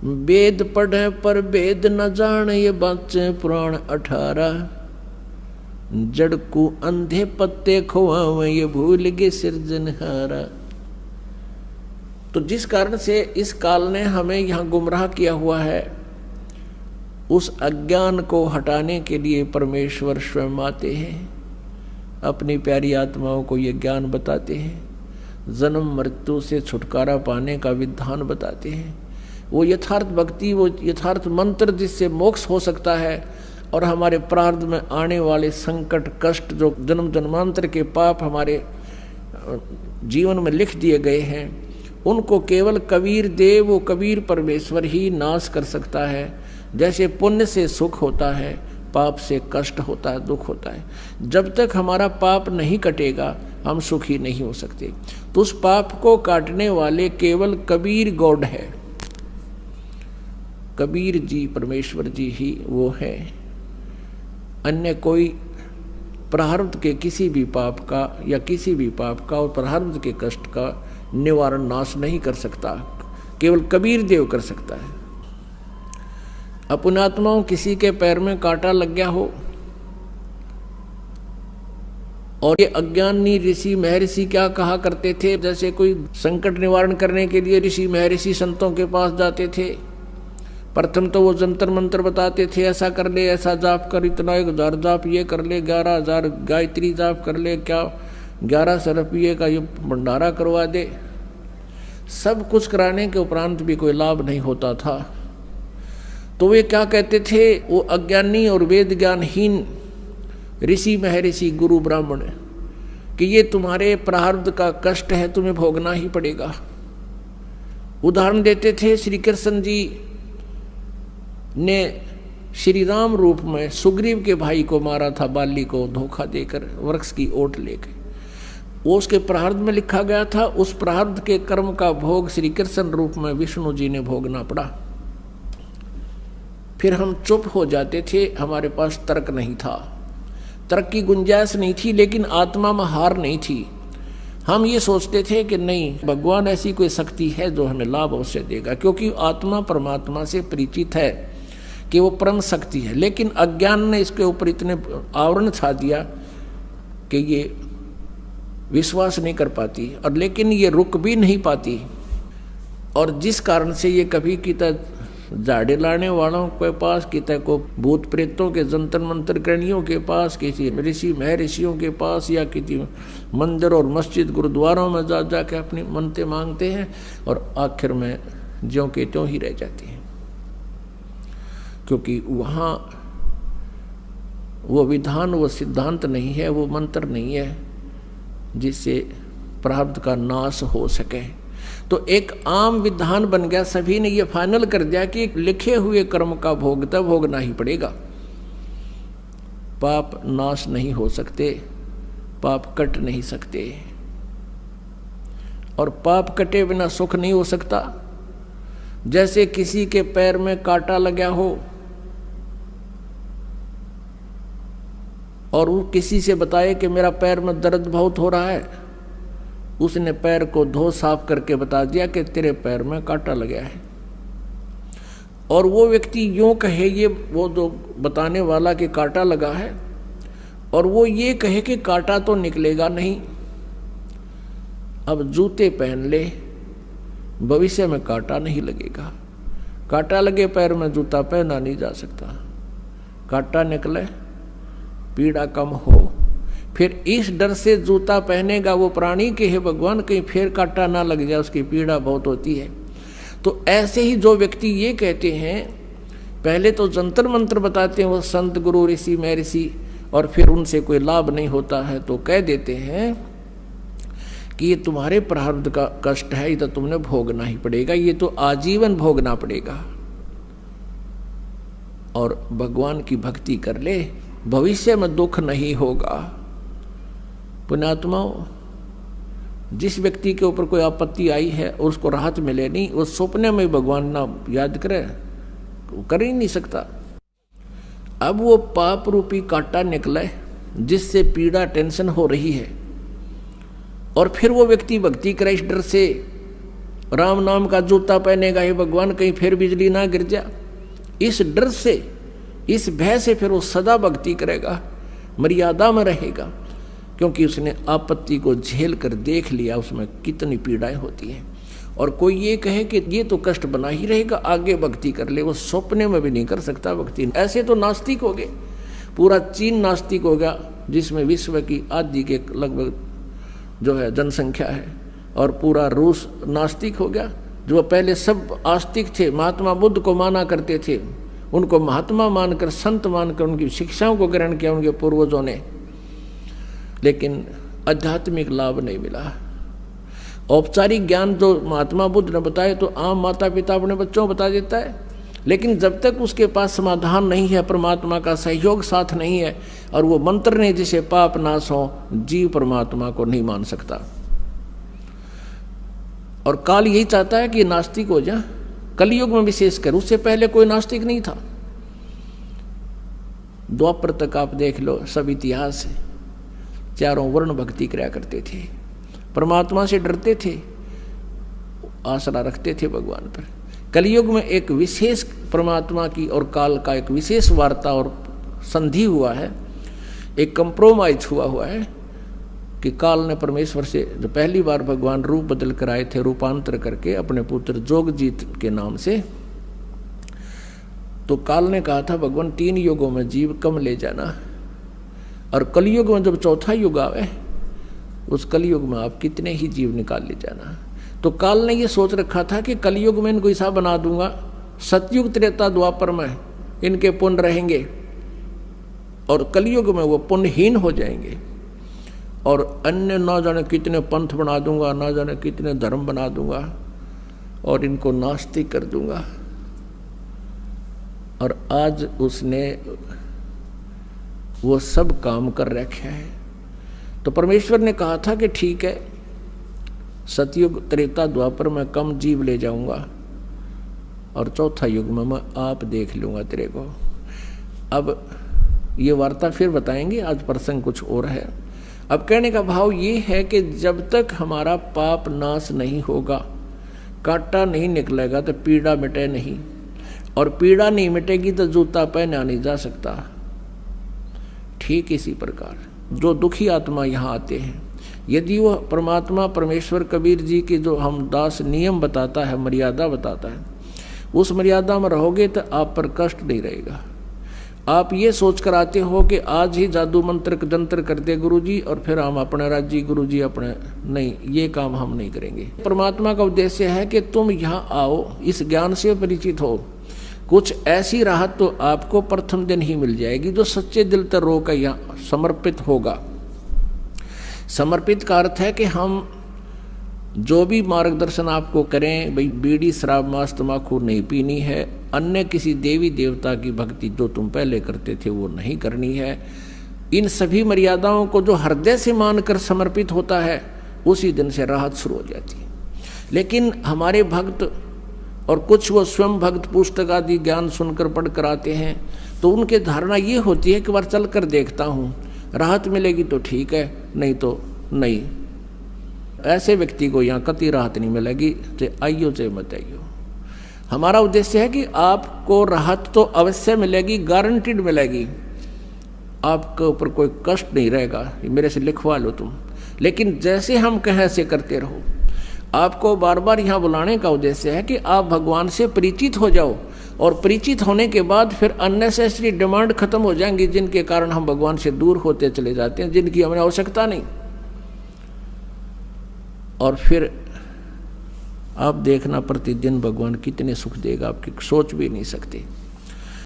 वेद पढ़े पर वेद न जान, ये बाचे पुराण 18। जड़ को अंधे पत्ते खुआवे, ये भूल गए सिरजनहारा। तो जिस कारण से इस काल ने हमें यहाँ गुमराह किया हुआ है, उस अज्ञान को हटाने के लिए परमेश्वर स्वयं आते हैं, अपनी प्यारी आत्माओं को ये ज्ञान बताते हैं, जन्म मृत्यु से छुटकारा पाने का विधान बताते हैं। वो यथार्थ भक्ति, वो यथार्थ मंत्र जिससे मोक्ष हो सकता है और हमारे प्रारब्ध में आने वाले संकट कष्ट, जो जन्म जन्मांतर के पाप हमारे जीवन में लिख दिए गए हैं, उनको केवल कबीर देव, वो कबीर परमेश्वर ही नाश कर सकता है। जैसे पुण्य से सुख होता है, पाप से कष्ट होता है, दुख होता है। जब तक हमारा पाप नहीं कटेगा हम सुखी नहीं हो सकते। तो उस पाप को काटने वाले केवल कबीर गॉड है, कबीर जी परमेश्वर जी ही वो है। अन्य कोई प्रारब्ध के किसी भी पाप का या किसी भी पाप का और प्रारब्ध के कष्ट का निवारण नाश नहीं कर सकता, केवल कबीर देव कर सकता है। अपनात्माओं, किसी के पैर में कांटा लग गया हो और ये अज्ञानी ऋषि महर्षि क्या कहा करते थे, जैसे कोई संकट निवारण करने के लिए ऋषि महर्षि संतों के पास जाते थे। प्रथम तो वो जंतर मंत्र बताते थे, ऐसा कर ले, ऐसा जाप कर, इतना 1000 जाप ये कर ले, 11,000 गायत्री जाप कर ले, क्या 1100 रुपये का ये भंडारा करवा दे। सब कुछ कराने के उपरांत भी कोई लाभ नहीं होता था। तो वे क्या कहते थे, वो अज्ञानी और वेद ज्ञानहीन ऋषि महर्षि गुरु ब्राह्मण, कि ये तुम्हारे प्रारब्ध का कष्ट है, तुम्हें भोगना ही पड़ेगा। उदाहरण देते थे, श्री कृष्ण जी ने श्री राम रूप में सुग्रीव के भाई को मारा था, बाली को धोखा देकर वृक्ष की ओट लेकर। वो उसके प्रारब्ध में लिखा गया था। उस प्रारब्ध के कर्म का भोग श्री कृष्ण रूप में विष्णु जी ने भोगना पड़ा। फिर हम चुप हो जाते थे, हमारे पास तर्क नहीं था, तर्क की गुंजाइश नहीं थी, लेकिन आत्मा में हार नहीं थी। हम ये सोचते थे कि नहीं, भगवान ऐसी कोई शक्ति है जो हमें लाभ अवश्य देगा, क्योंकि आत्मा परमात्मा से परिचित है कि वो परम शक्ति है। लेकिन अज्ञान ने इसके ऊपर इतने आवरण छा दिया कि ये विश्वास नहीं कर पाती, और लेकिन ये रुक भी नहीं पाती। और जिस कारण से ये कभी किता झाड़े लाने वालों के पास, किता को भूत प्रेतों के जंतर मंत्र करणियों के पास, किसी ऋषि महर्षियों के पास, या किसी मंदिर और मस्जिद गुरुद्वारों में जा जाके अपनी मन्नतें मांगते हैं, और आखिर में ज्यों के त्यों ही रह जाती हैं, क्योंकि वहाँ वो विधान, वो सिद्धांत नहीं है, वो मंत्र नहीं है जिससे प्रारब्ध का नाश हो सके। तो एक आम विधान बन गया, सभी ने ये फाइनल कर दिया कि लिखे हुए कर्म का भोग तब भोगना ही पड़ेगा। पाप नाश नहीं हो सकते, पाप कट नहीं सकते, और पाप कटे बिना सुख नहीं हो सकता। जैसे किसी के पैर में कांटा लगा हो और वो किसी से बताए कि मेरा पैर में दर्द बहुत हो रहा है, उसने पैर को धो साफ करके बता दिया कि तेरे पैर में कांटा लगा है, और वो व्यक्ति यूं कहे, ये वो जो बताने वाला कि कांटा लगा है, और वो ये कहे कि कांटा तो निकलेगा नहीं, अब जूते पहन ले, भविष्य में कांटा नहीं लगेगा। कांटा लगे पैर में जूता पहना नहीं जा सकता, कांटा निकले पीड़ा कम हो। फिर इस डर से जूता पहनेगा वो प्राणी के हे भगवान कहीं फिर कांटा ना लग जाए, उसकी पीड़ा बहुत होती है। तो ऐसे ही जो व्यक्ति ये कहते हैं, पहले तो जंतर मंत्र बताते हैं वो संत गुरु ऋषि महर्षि, और फिर उनसे कोई लाभ नहीं होता है तो कह देते हैं कि ये तुम्हारे प्रारब्ध का कष्ट है, ये तो तुमने भोगना ही पड़ेगा, ये तो आजीवन भोगना पड़ेगा, और भगवान की भक्ति कर ले, भविष्य में दुख नहीं होगा। पुण्यात्माओं, जिस व्यक्ति के ऊपर कोई आपत्ति आई है और उसको राहत मिले नहीं, वो सपने में भगवान ना याद करे, वो कर ही नहीं सकता। अब वो पाप रूपी कांटा निकले जिससे पीड़ा टेंशन हो रही है, और फिर वो व्यक्ति भक्ति करे इस डर से राम नाम का जूता पहनेगा, हे भगवान कहीं फिर बिजली ना गिर जा। इस डर से, इस भय से फिर वो सदा भक्ति करेगा, मर्यादा में रहेगा, क्योंकि उसने आपत्ति को झेल कर देख लिया उसमें कितनी पीड़ाएं होती हैं। और कोई ये कहे कि ये तो कष्ट बना ही रहेगा, आगे भक्ति कर ले, वो सपने में भी नहीं कर सकता भक्ति। ऐसे तो नास्तिक हो गए, पूरा चीन नास्तिक हो गया, जिसमें विश्व की आधी के लगभग जो है जनसंख्या है, और पूरा रूस नास्तिक हो गया। जो पहले सब आस्तिक थे, महात्मा बुद्ध को माना करते थे, उनको महात्मा मानकर, संत मानकर उनकी शिक्षाओं को ग्रहण किया उनके पूर्वजों ने, लेकिन आध्यात्मिक लाभ नहीं मिला। औपचारिक ज्ञान जो महात्मा बुद्ध ने बताया तो आम माता पिता अपने बच्चों को बता देता है, लेकिन जब तक उसके पास समाधान नहीं है, परमात्मा का सहयोग साथ नहीं है, और वो मंत्र नहीं जिसे पाप नाश हो, जीव परमात्मा को नहीं मान सकता। और काल यही चाहता है कि नास्तिक हो जाए, कलयुग में विशेषकर, उससे पहले कोई नास्तिक नहीं था। द्वापर तक आप देख लो, सब इतिहास है, चारों वर्ण भक्ति किया करते थे, परमात्मा से डरते थे, आसरा रखते थे भगवान पर। कलयुग में एक विशेष परमात्मा की और काल का एक विशेष वार्ता और संधि हुआ है, एक कंप्रोमाइज हुआ है कि काल ने परमेश्वर से जो पहली बार भगवान रूप बदल कर आए थे, रूपांतर करके अपने पुत्र जोगजीत के नाम से, तो काल ने कहा था भगवान 3 युगों में जीव कम ले जाना, और कलयुग में जब चौथा युग आवे, उस कलयुग में आप कितने ही जीव निकाल ले जाना। तो काल ने ये सोच रखा था कि कलयुग में इनको ऐसा बना दूंगा, सतयुग त्रेता द्वापर में इनके पुण्य रहेंगे, और कलयुग में वो पुण्यहीन हो जाएंगे, और अन्य ना जाने कितने पंथ बना दूंगा, ना जाने कितने धर्म बना दूंगा, और इनको नास्तिक कर दूंगा। और आज उसने वो सब काम कर रखे हैं। तो परमेश्वर ने कहा था कि ठीक है, सतयुग त्रेता द्वापर में कम जीव ले जाऊंगा, और चौथा युग में मैं आप देख लूंगा तेरे को। अब ये वार्ता फिर बताएंगे, आज प्रसंग कुछ और है। अब कहने का भाव ये है कि जब तक हमारा पाप नाश नहीं होगा, कांटा नहीं निकलेगा, तो पीड़ा मिटे नहीं, और पीड़ा नहीं मिटेगी तो जूता पहना नहीं जा सकता। ठीक इसी प्रकार जो दुखी आत्मा यहाँ आते हैं, यदि वह परमात्मा परमेश्वर कबीर जी के जो हम दास नियम बताता है, मर्यादा बताता है, उस मर्यादा में रहोगे तो आप पर कष्ट नहीं रहेगा। आप ये सोच कर आते हो कि आज ही जादू मंत्र जंत्र कर दे गुरुजी, और फिर हम अपने राज्य गुरुजी अपने, नहीं, ये काम हम नहीं करेंगे। परमात्मा का उद्देश्य है कि तुम यहाँ आओ, इस ज्ञान से परिचित हो, कुछ ऐसी राहत तो आपको प्रथम दिन ही मिल जाएगी जो सच्चे दिल तक रो कर यहाँ समर्पित होगा। समर्पित का अर्थ है कि हम जो भी मार्गदर्शन आपको करें, भाई बीड़ी शराब मांस तम्बाकू नहीं पीनी है, अन्य किसी देवी देवता की भक्ति जो तुम पहले करते थे वो नहीं करनी है, इन सभी मर्यादाओं को जो हृदय से मानकर समर्पित होता है, उसी दिन से राहत शुरू हो जाती है। लेकिन हमारे भक्त और कुछ वो स्वयं भक्त पुस्तक आदि ज्ञान सुनकर पढ़ कर आते हैं, तो उनकी धारणा ये होती है कि बार चल कर देखता हूँ, राहत मिलेगी तो ठीक है, नहीं तो नहीं। ऐसे व्यक्ति को यहाँ कतई राहत नहीं मिलेगी, चाहे आइयो चाहे मत आइयो। हमारा उद्देश्य है कि आपको राहत तो अवश्य मिलेगी, गारंटीड मिलेगी, आपके ऊपर कोई कष्ट नहीं रहेगा, मेरे से लिखवा लो तुम। लेकिन जैसे हम कहें ऐसे करते रहो। आपको बार बार यहाँ बुलाने का उद्देश्य है कि आप भगवान से परिचित हो जाओ, और परिचित होने के बाद फिर अननेसेसरी डिमांड खत्म हो जाएंगी, जिनके कारण हम भगवान से दूर होते चले जाते हैं, जिनकी हमें आवश्यकता नहीं। और फिर आप देखना प्रतिदिन भगवान कितने सुख देगा, आपकी सोच भी नहीं सकते।